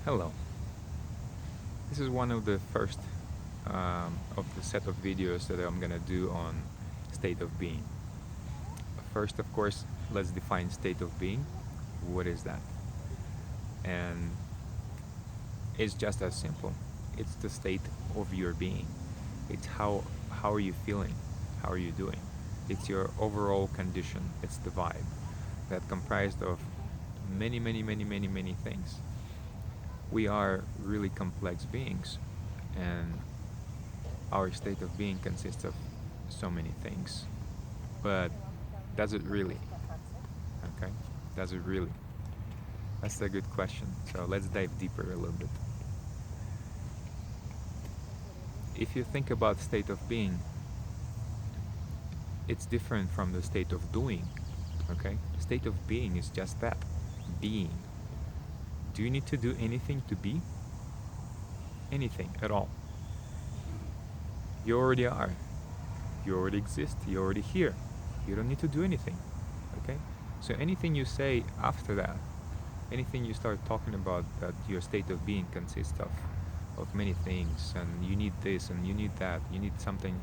Hello. This is one of the first of the set of videos that I'm gonna do on state of being. First, of course, let's define state of being. What is that? And it's just as simple. It's the state of your being. It's how are you feeling? How are you doing? It's your overall condition. It's the vibe that comprised of many things. We are really complex beings, and our state of being consists of so many things. But does it really? Okay? Does it really? That's a good question. So let's dive deeper a little bit. If you think about state of being, it's different from the state of doing. Okay? State of being is just that, being. Do you need to do anything to be? Anything at all. You already are. You already exist. You're already here. You don't need to do anything. Okay? So anything you say after that, anything you start talking about that your state of being consists of many things, and you need this and you need that, you need something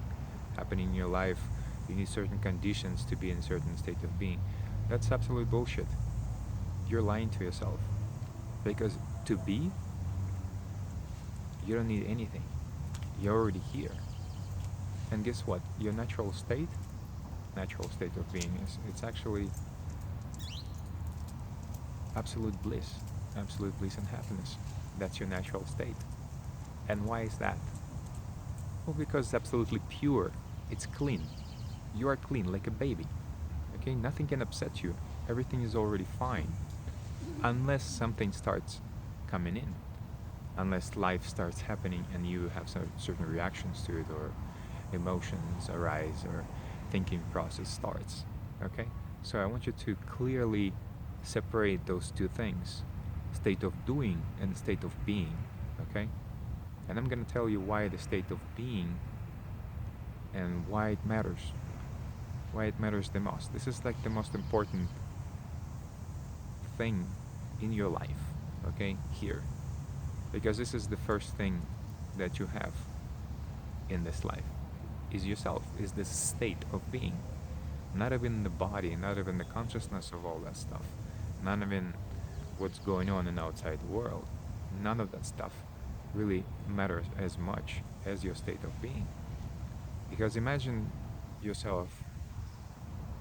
happening in your life, you need certain conditions to be in a certain state of being. That's absolute bullshit. You're lying to yourself. Because to be, you don't need anything. You're already here. And guess what? Your natural state of being is it's actually absolute bliss and happiness. That's your natural state. And why is that? Well, because it's absolutely pure. It's clean. You are clean like a baby. Okay, nothing can upset you. Everything is already fine. Unless something starts coming in. Unless life starts happening and you have some certain reactions to it, or emotions arise, or thinking process starts. Okay? So I want you to clearly separate those two things, state of doing and state of being. Okay? And I'm going to tell you why the state of being and why it matters. Why it matters the most. This is like the most important thing in your life, okay? Here. Because this is the first thing that you have in this life, is yourself, is the state of being. Not even the body, not even the consciousness of all that stuff, not even what's going on in outside world. None of that stuff really matters as much as your state of being. Because imagine yourself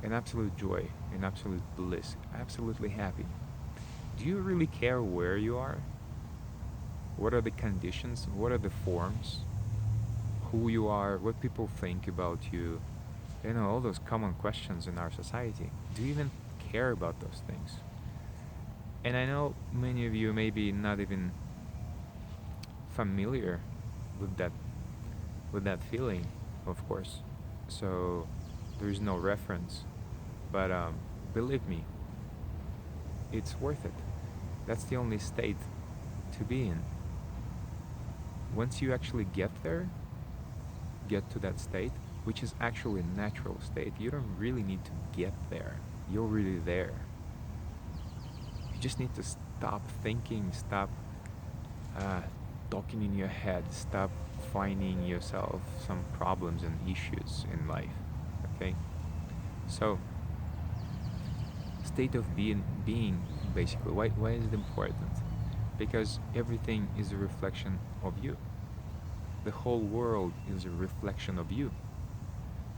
in absolute joy, in absolute bliss, absolutely happy. Do you really care where you are? What are the conditions? What are the forms? Who you are? What people think about you? You know, all those common questions in our society. Do you even care about those things? And I know many of you may be not even familiar with that feeling, of course. So there is no reference. But believe me, it's worth it. That's the only state to be in. Once you actually get there, get to that state, which is actually a natural state, you don't really need to get there. You're really there. You just need to stop thinking, stop talking in your head, stop finding yourself some problems and issues in life. Okay? So, state of being basically, why is it important? Because everything is a reflection of you. The whole world is a reflection of you.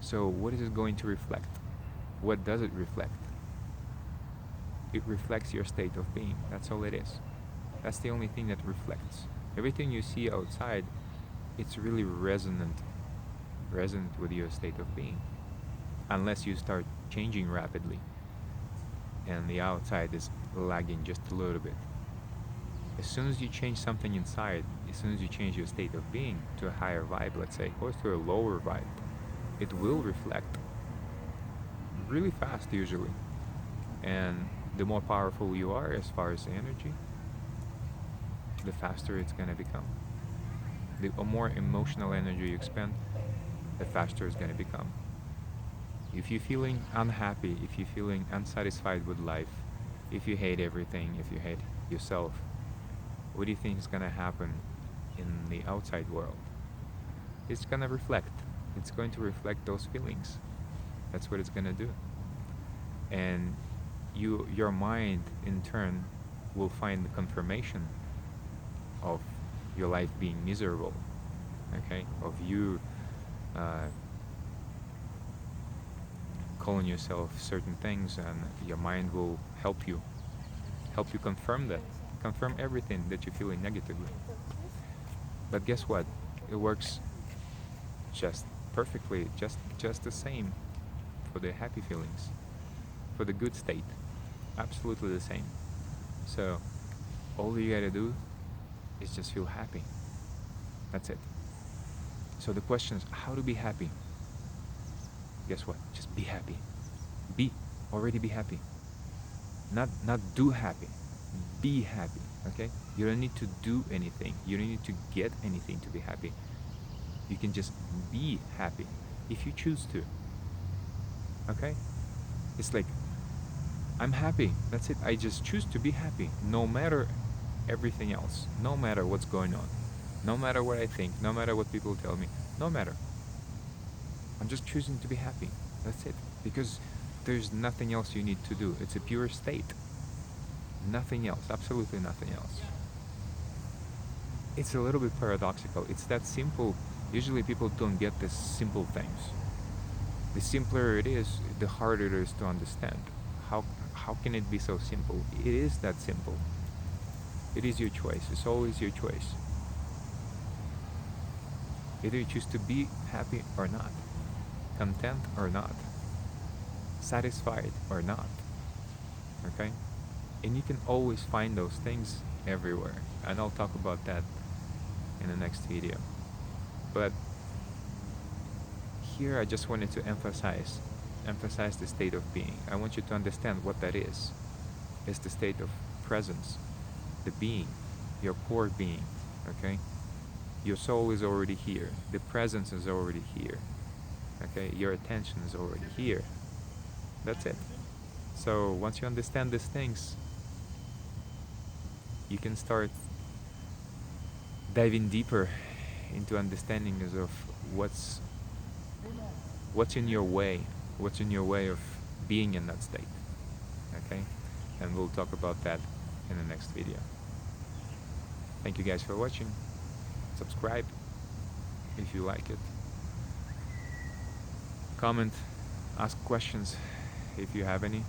So what is it going to reflect? What does it reflect? It reflects your state of being. That's all it is. That's the only thing that reflects. Everything you see outside, it's really resonant with your state of being. Unless you start changing rapidly and the outside is lagging just a little bit. As soon as you change something inside, as soon as you change your state of being to a higher vibe, let's say, or to a lower vibe, it will reflect really fast usually. And the more powerful you are as far as energy, the faster it's going to become. The more emotional energy you expend, the faster it's going to become. If you're feeling unhappy, if you're feeling unsatisfied with life, if you hate everything, if you hate yourself, what do you think is gonna happen in the outside world? It's gonna reflect. It's going to reflect those feelings. That's what it's gonna do. And your mind in turn will find the confirmation of your life being miserable, okay, of you uh, calling yourself certain things, and your mind will help you confirm that, confirm everything that you're feeling negatively. But guess what, it works just perfectly, just the same for the happy feelings, for the good state, absolutely the same. So all you gotta do is just feel happy. That's it. So the question is how to be happy. Guess what? Just be happy. Be. Already be happy. Not do happy. Be happy. Okay? You don't need to do anything. You don't need to get anything to be happy. You can just be happy if you choose to. Okay? It's like I'm happy. That's it. I just choose to be happy no matter everything else. No matter what's going on. No matter what I think, no matter what people tell me. No matter. I'm just choosing to be happy. That's it. Because there's nothing else you need to do. It's a pure state. Nothing else. Absolutely nothing else. It's a little bit paradoxical. It's that simple. Usually people don't get the simple things. The simpler it is, the harder it is to understand. How, how can it be so simple? It is that simple. It is your choice. It's always your choice. Either you choose to be happy or not, content or not, satisfied or not. Okay? And you can always find those things everywhere. And I'll talk about that in the next video. But here I just wanted to emphasize the state of being. I want you to understand what that is. It's the state of presence, the being, your core being. Okay? Your soul is already here. The presence is already here. Okay? Your attention is already here. That's it. So once you understand these things, you can start diving deeper into understanding of what's in your way, what's in your way of being in that state. Okay? And we'll talk about that in the next video. Thank you guys for watching. Subscribe if you like it. Comment, ask questions if you have any.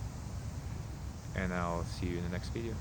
And I'll see you in the next video.